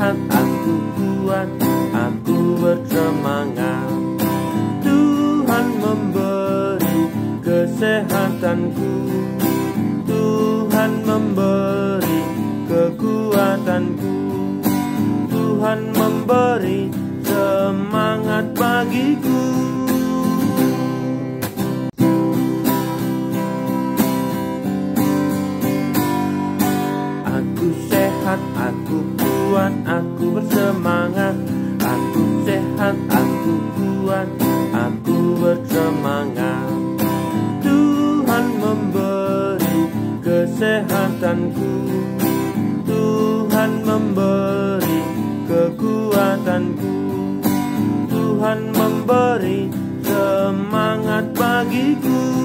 sehat, aku kuat, aku bersemangat. Tuhan memberi kesehatanku, Tuhan memberi kekuatanku, Tuhan memberi semangat bagiku. Aku sehat, aku kuat, aku bersemangat. Aku sehat, aku kuat, aku bersemangat. Tuhan memberi kesehatanku, Tuhan memberi kekuatanku, Tuhan memberi semangat bagiku.